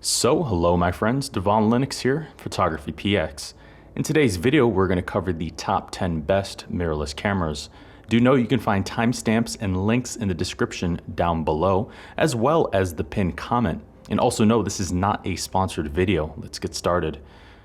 So hello my friends, Devaun Lennox here, PhotographyPX. In today's video we're going to cover the top 10 best mirrorless cameras. Do know you can find timestamps and links in the description down below, as well as the pinned comment. And also know this is not a sponsored video. Let's get started.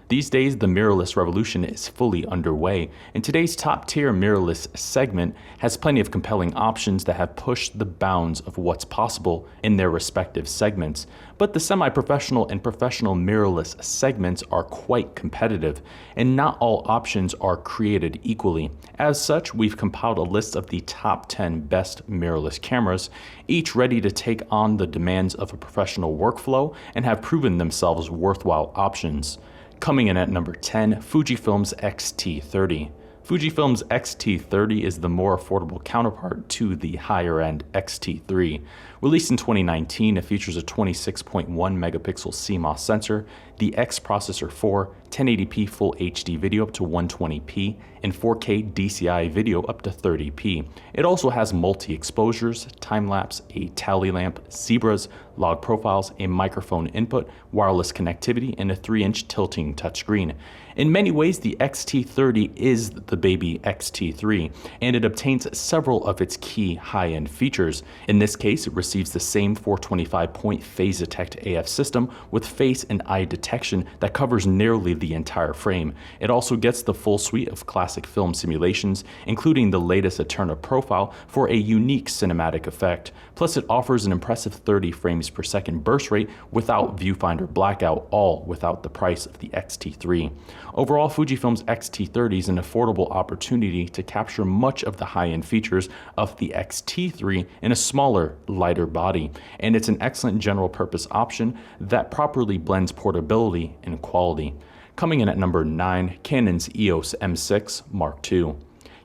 These days, the mirrorless revolution is fully underway, and today's top-tier mirrorless segment has plenty of compelling options that have pushed the bounds of what's possible in their respective segments. But the semi-professional and professional mirrorless segments are quite competitive, and not all options are created equally. As such, we've compiled a list of the top 10 best mirrorless cameras, each ready to take on the demands of a professional workflow and have proven themselves worthwhile options. Coming in at number 10, Fujifilm's X-T30. Fujifilm's X-T30 is the more affordable counterpart to the higher-end X-T3. Released in 2019, it features a 26.1 megapixel CMOS sensor, the X processor for 1080p Full HD video up to 120p, and 4K DCI video up to 30p. It also has multi-exposures, time-lapse, a tally lamp, zebras, log profiles, a microphone input, wireless connectivity, and a 3-inch tilting touchscreen. In many ways, the X-T30 is the baby X-T3, and it obtains several of its key high-end features. In this case, it receives the same 425-point phase detect AF system with face and eye detection that covers nearly the entire frame. It also gets the full suite of classic film simulations, including the latest Eterna profile for a unique cinematic effect. Plus, it offers an impressive 30 frames per second burst rate without viewfinder blackout, all without the price of the X-T3. Overall, Fujifilm's X-T30 is an affordable opportunity to capture much of the high-end features of the X-T3 in a smaller, lighter body, and it's an excellent general-purpose option that properly blends portability and quality. Coming in at number 9, Canon's EOS M6 Mark II.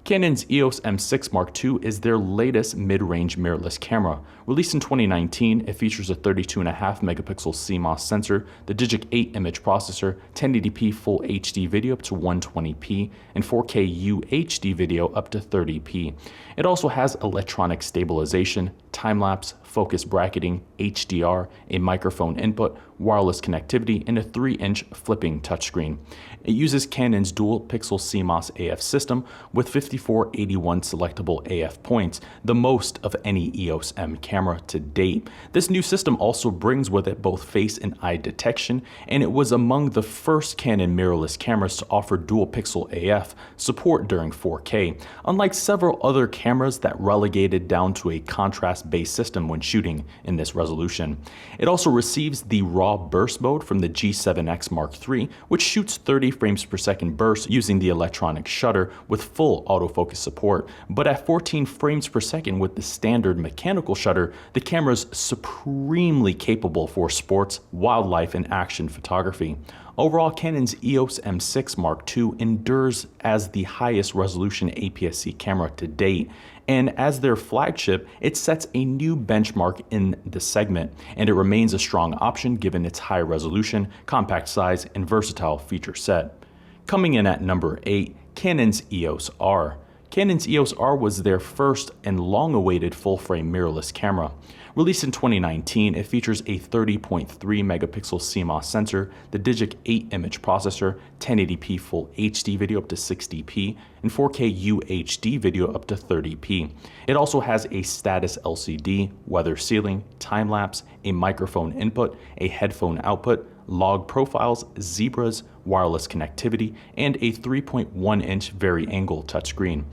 Canon's EOS M6 Mark II is their latest mid-range mirrorless camera. Released in 2019, it features a 32.5 megapixel CMOS sensor, the Digic 8 image processor, 1080p Full HD video up to 120p, and 4K UHD video up to 30p. It also has electronic stabilization, time-lapse, focus bracketing, HDR, a microphone input, wireless connectivity, and a 3-inch flipping touchscreen. It uses Canon's dual-pixel CMOS AF system with 5481 selectable AF points, the most of any EOS M camera to date. This new system also brings with it both face and eye detection, and it was among the first Canon mirrorless cameras to offer dual-pixel AF support during 4K, unlike several other cameras that relegated down to a contrast-based system when shooting in this resolution. It also receives the raw burst mode from the G7X Mark III, which shoots 30 frames per second bursts using the electronic shutter with full autofocus support, but at 14 frames per second with the standard mechanical shutter, the camera's supremely capable for sports, wildlife, and action photography. Overall, Canon's EOS M6 Mark II endures as the highest resolution APS-C camera to date, and as their flagship, it sets a new benchmark in the segment, and it remains a strong option given its high resolution, compact size, and versatile feature set. Coming in at number 8, Canon's EOS R. Canon's EOS R was their first and long-awaited full-frame mirrorless camera. Released in 2019, it features a 30.3 megapixel CMOS sensor, the Digic 8 image processor, 1080p Full HD video up to 60p, and 4K UHD video up to 30p. It also has a status LCD, weather sealing, time-lapse, a microphone input, a headphone output, log profiles, zebras, wireless connectivity, and a 3.1-inch vari-angle touchscreen.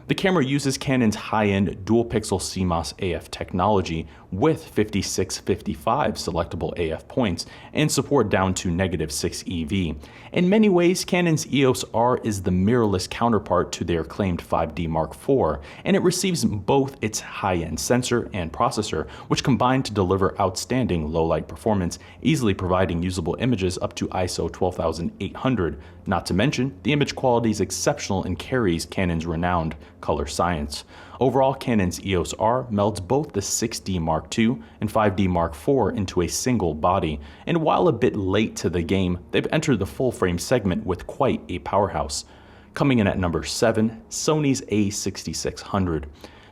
The camera uses Canon's high-end dual-pixel CMOS AF technology with 5655 selectable AF points and support down to -6 EV. In many ways, Canon's EOS R is the mirrorless counterpart to their acclaimed 5D Mark IV, and it receives both its high-end sensor and processor, which combine to deliver outstanding low-light performance, easily providing usable images up to ISO 12800. Not to mention, the image quality is exceptional and carries Canon's renowned color science. Overall, Canon's EOS R melds both the 6D Mark II and 5D Mark IV into a single body, and while a bit late to the game, they've entered the full-frame segment with quite a powerhouse. Coming in at number 7, Sony's A6600.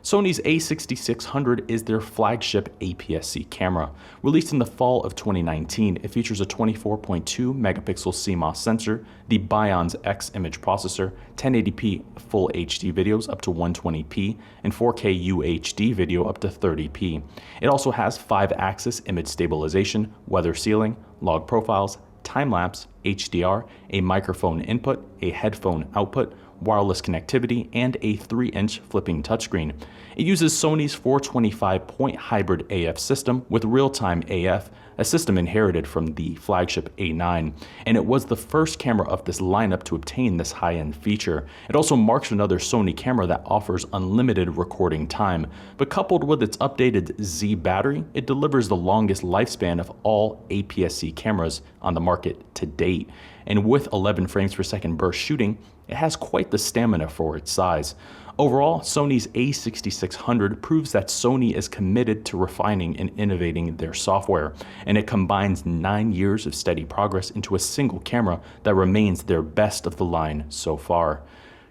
Sony's A6600 is their flagship APS-C camera. Released in the fall of 2019, it features a 24.2 megapixel CMOS sensor, the Bionz X image processor, 1080p full HD videos up to 120p, and 4K UHD video up to 30p. It also has 5-axis image stabilization, weather sealing, log profiles, time-lapse, HDR, a microphone input, a headphone output, wireless connectivity, and a 3-inch flipping touchscreen. It uses Sony's 425-point hybrid AF system with real-time AF, a system inherited from the flagship A9, and it was the first camera of this lineup to obtain this high-end feature. It also marks another Sony camera that offers unlimited recording time, but coupled with its updated Z battery, it delivers the longest lifespan of all APS-C cameras on the market to date. And with 11 frames per second burst shooting, it has quite the stamina for its size. Overall, Sony's A6600 proves that Sony is committed to refining and innovating their software, and it combines 9 years of steady progress into a single camera that remains their best of the line so far.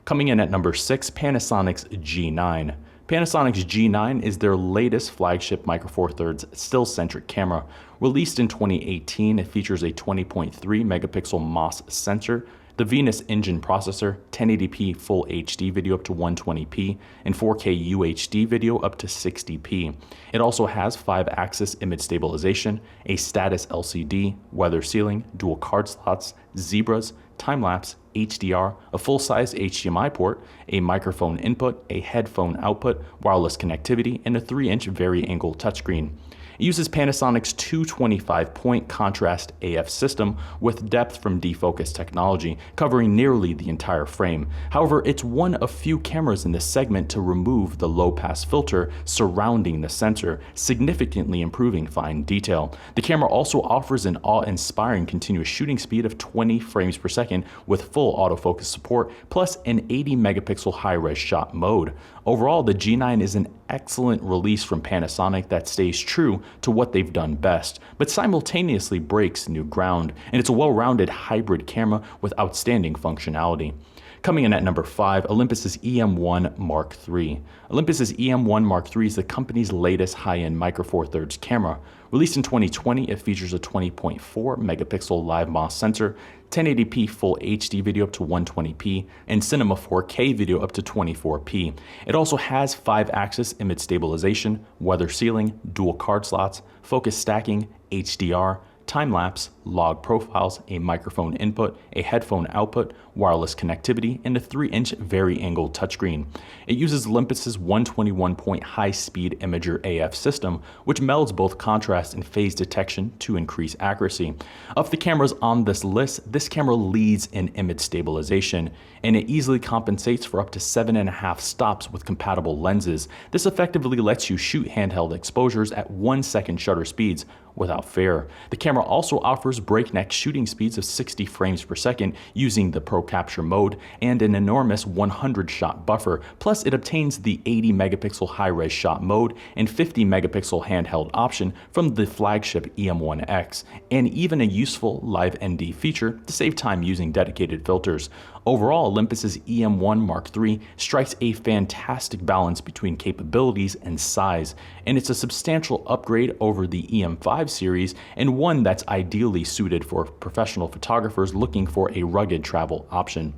Coming in at number 6, Panasonic's G9. Panasonic's G9 is their latest flagship Micro Four Thirds still-centric camera. Released in 2018, it features a 20.3 megapixel MOS sensor, the Venus engine processor, 1080p full HD video up to 120p, and 4K UHD video up to 60p. It also has 5-axis image stabilization, a status LCD, weather sealing, dual card slots, zebras, time-lapse, HDR, a full-size HDMI port, a microphone input, a headphone output, wireless connectivity, and a 3-inch vari-angle touchscreen. It uses Panasonic's 225-point contrast AF system with depth from defocus technology, covering nearly the entire frame. However, it's one of few cameras in this segment to remove the low-pass filter surrounding the sensor, significantly improving fine detail. The camera also offers an awe-inspiring continuous shooting speed of 20 frames per second with full autofocus support, plus an 80-megapixel high-res shot mode. Overall, the G9 is an excellent release from Panasonic that stays true to what they've done best, but simultaneously breaks new ground, and it's a well-rounded hybrid camera with outstanding functionality. Coming in at number 5, Olympus's EM1 Mark III. Olympus's EM1 Mark III is the company's latest high-end Micro Four Thirds camera. Released in 2020, it features a 20.4 megapixel live MOS sensor, 1080p full HD video up to 120p, and Cinema 4K video up to 24p. It also has 5-axis image stabilization, weather sealing, dual card slots, focus stacking, HDR, time-lapse, log profiles, a microphone input, a headphone output, wireless connectivity, and a 3-inch vari-angle touchscreen. It uses Olympus's 121-point high-speed imager AF system, which melds both contrast and phase detection to increase accuracy. Of the cameras on this list, this camera leads in image stabilization, and it easily compensates for up to 7.5 stops with compatible lenses. This effectively lets you shoot handheld exposures at 1-second shutter speeds without fail. The camera also offers breakneck shooting speeds of 60 frames per second using the Pro Capture mode and an enormous 100-shot buffer, plus it obtains the 80 megapixel high-res shot mode and 50 megapixel handheld option from the flagship EM1X, and even a useful live ND feature to save time using dedicated filters. Overall, Olympus's EM1 Mark III strikes a fantastic balance between capabilities and size, and it's a substantial upgrade over the EM5 series and one that's ideally suited for professional photographers looking for a rugged travel option.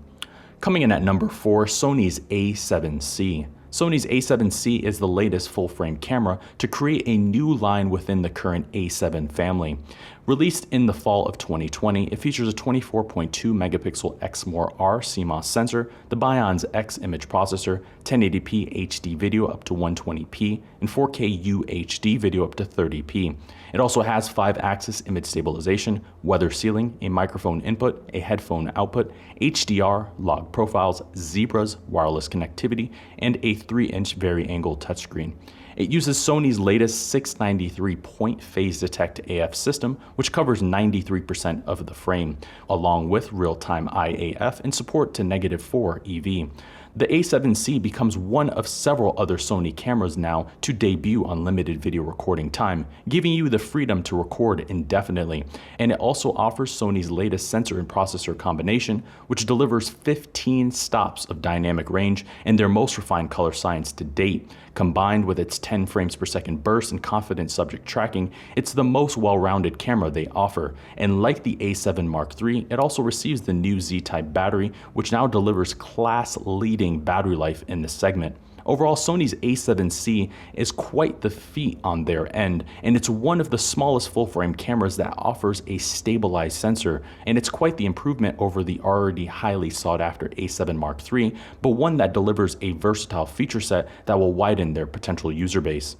Coming in at number 4, Sony's A7C. Sony's A7C is the latest full-frame camera to create a new line within the current A7 family. Released in the fall of 2020, it features a 24.2 megapixel Exmor R CMOS sensor, the Bionz X image processor, 1080p HD video up to 120p, and 4K UHD video up to 30p. It also has 5-axis image stabilization, weather sealing, a microphone input, a headphone output, HDR, log profiles, zebras, wireless connectivity, and a 3-inch vari-angle touchscreen. It uses Sony's latest 693-point phase detect AF system, which covers 93% of the frame, along with real-time IAF and support to -4 EV. The A7C becomes one of several other Sony cameras now to debut unlimited video recording time, giving you the freedom to record indefinitely. And it also offers Sony's latest sensor and processor combination, which delivers 15 stops of dynamic range and their most refined color science to date. Combined with its 10 frames per second burst and confident subject tracking, it's the most well-rounded camera they offer. And like the A7 Mark III, it also receives the new Z-Type battery, which now delivers class-leading battery life in the segment. Overall, Sony's A7C is quite the feat on their end, and it's one of the smallest full-frame cameras that offers a stabilized sensor, and it's quite the improvement over the already highly sought-after A7 Mark III, but one that delivers a versatile feature set that will widen their potential user base.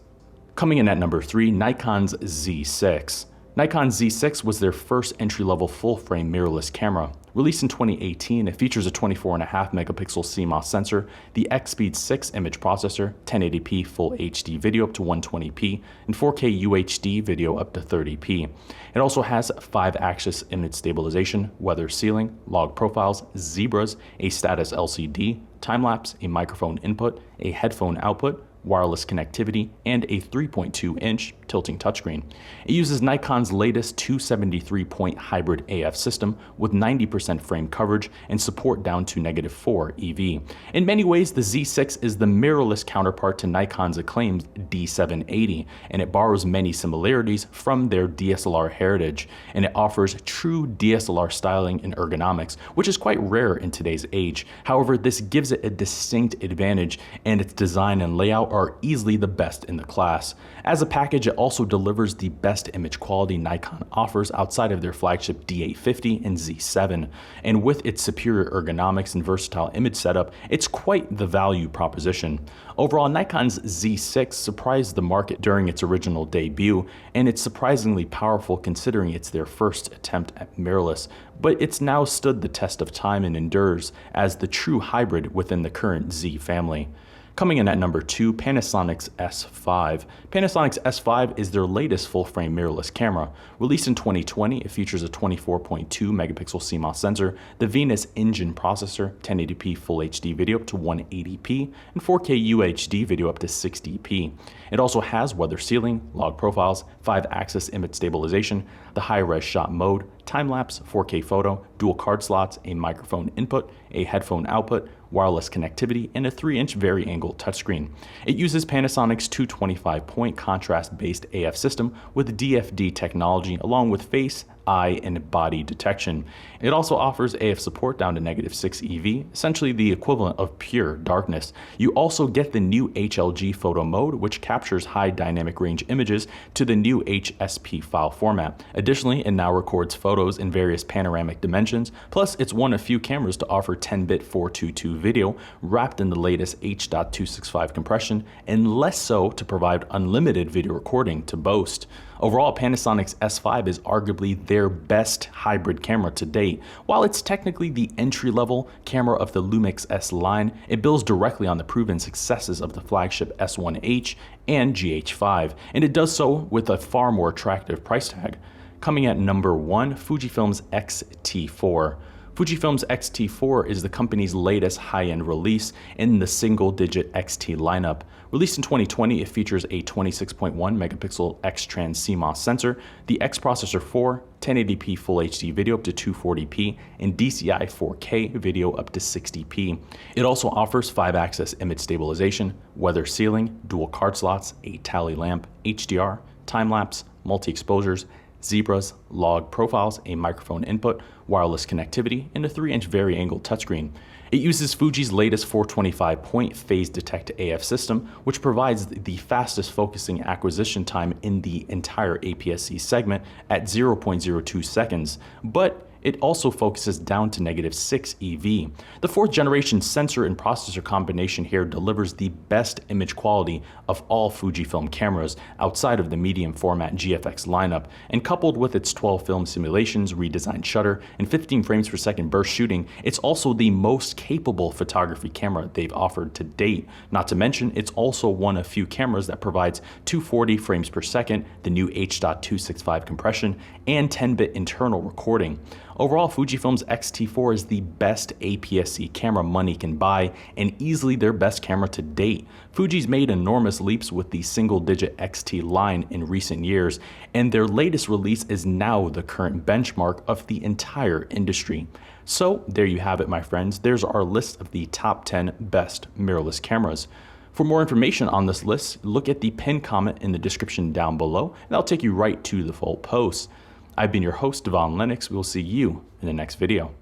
Coming in at number 3, Nikon's Z6. Nikon Z6 was their first entry-level full-frame mirrorless camera. Released in 2018, it features a 24.5 megapixel CMOS sensor, the X-Speed 6 image processor, 1080p full HD video up to 120p, and 4K UHD video up to 30p. It also has 5-axis image stabilization, weather sealing, log profiles, zebras, a status LCD, time-lapse, a microphone input, a headphone output, wireless connectivity, and a 3.2-inch tilting touchscreen. It uses Nikon's latest 273-point hybrid AF system with 90% frame coverage and support down to -4 EV. In many ways, the Z6 is the mirrorless counterpart to Nikon's acclaimed D780, and it borrows many similarities from their DSLR heritage, and it offers true DSLR styling and ergonomics, which is quite rare in today's age. However, this gives it a distinct advantage, and its design and layout are easily the best in the class. As a package, it also delivers the best image quality Nikon offers outside of their flagship D850 and Z7. And with its superior ergonomics and versatile image setup, it's quite the value proposition. Overall, Nikon's Z6 surprised the market during its original debut, and it's surprisingly powerful considering it's their first attempt at mirrorless, but it's now stood the test of time and endures as the true hybrid within the current Z family. Coming in at number 2, Panasonic's S5. Panasonic's S5 is their latest full-frame mirrorless camera. Released in 2020, it features a 24.2 megapixel CMOS sensor, the Venus engine processor, 1080p full HD video up to 180p, and 4K UHD video up to 60p. It also has weather sealing, log profiles, 5-axis image stabilization, the high-res shot mode, time-lapse, 4K photo, dual card slots, a microphone input, a headphone output, wireless connectivity, and a 3-inch vari-angle touchscreen. It uses Panasonic's 225-point contrast-based AF system with DFD technology along with face, eye, and body detection. It also offers AF support down to -6 EV, essentially the equivalent of pure darkness. You also get the new HLG photo mode, which captures high dynamic range images to the new HSP file format. Additionally, it now records photos in various panoramic dimensions, plus it's one of few cameras to offer 10-bit 422 video wrapped in the latest H.265 compression, and less so to provide unlimited video recording to boast. Overall, Panasonic's S5 is arguably their best hybrid camera to date. While it's technically the entry-level camera of the Lumix S line, it builds directly on the proven successes of the flagship S1H and GH5, and it does so with a far more attractive price tag. Coming at number 1, Fujifilm's X-T4. Fujifilm's X-T4 is the company's latest high-end release in the single-digit X-T lineup. Released in 2020, it features a 26.1 megapixel X-Trans CMOS sensor, the X Processor 4, 1080p Full HD video up to 240p, and DCI 4K video up to 60p. It also offers 5-axis image stabilization, weather sealing, dual card slots, a tally lamp, HDR, time-lapse, multi-exposures, zebras, log profiles, a microphone input, wireless connectivity, and a 3-inch vari-angle touchscreen. It uses Fuji's latest 425-point phase detect AF system, which provides the fastest focusing acquisition time in the entire APS-C segment at 0.02 seconds, but it also focuses down to -6 EV. The 4th generation sensor and processor combination here delivers the best image quality of all Fujifilm cameras outside of the medium format GFX lineup, and coupled with its 12 film simulations, redesigned shutter, and 15 frames per second burst shooting, it's also the most capable photography camera they've offered to date. Not to mention, it's also one of few cameras that provides 240 frames per second, the new H.265 compression, and 10-bit internal recording. Overall, Fujifilm's X-T4 is the best APS-C camera money can buy and easily their best camera to date. Fuji's made enormous leaps with the single-digit X-T line in recent years, and their latest release is now the current benchmark of the entire industry. So there you have it, my friends. There's our list of the top 10 best mirrorless cameras. For more information on this list, look at the pinned comment in the description down below, and that'll take you right to the full post. I've been your host, Devaun Lennox. We'll see you in the next video.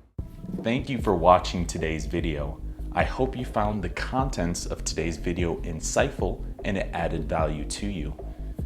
Thank you for watching today's video. I hope you found the contents of today's video insightful and it added value to you.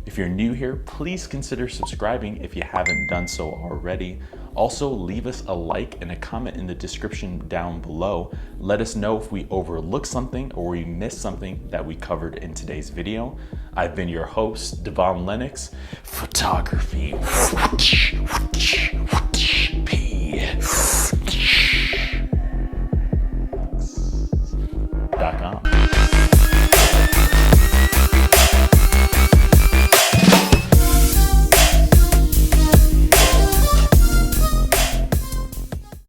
If you're new here, please consider subscribing if you haven't done so already. Also, leave us a like and a comment in the description down below. Let us know if we overlooked something or we missed something that we covered in today's video. I've been your host, Devaun Lennox. PhotographyPX.com.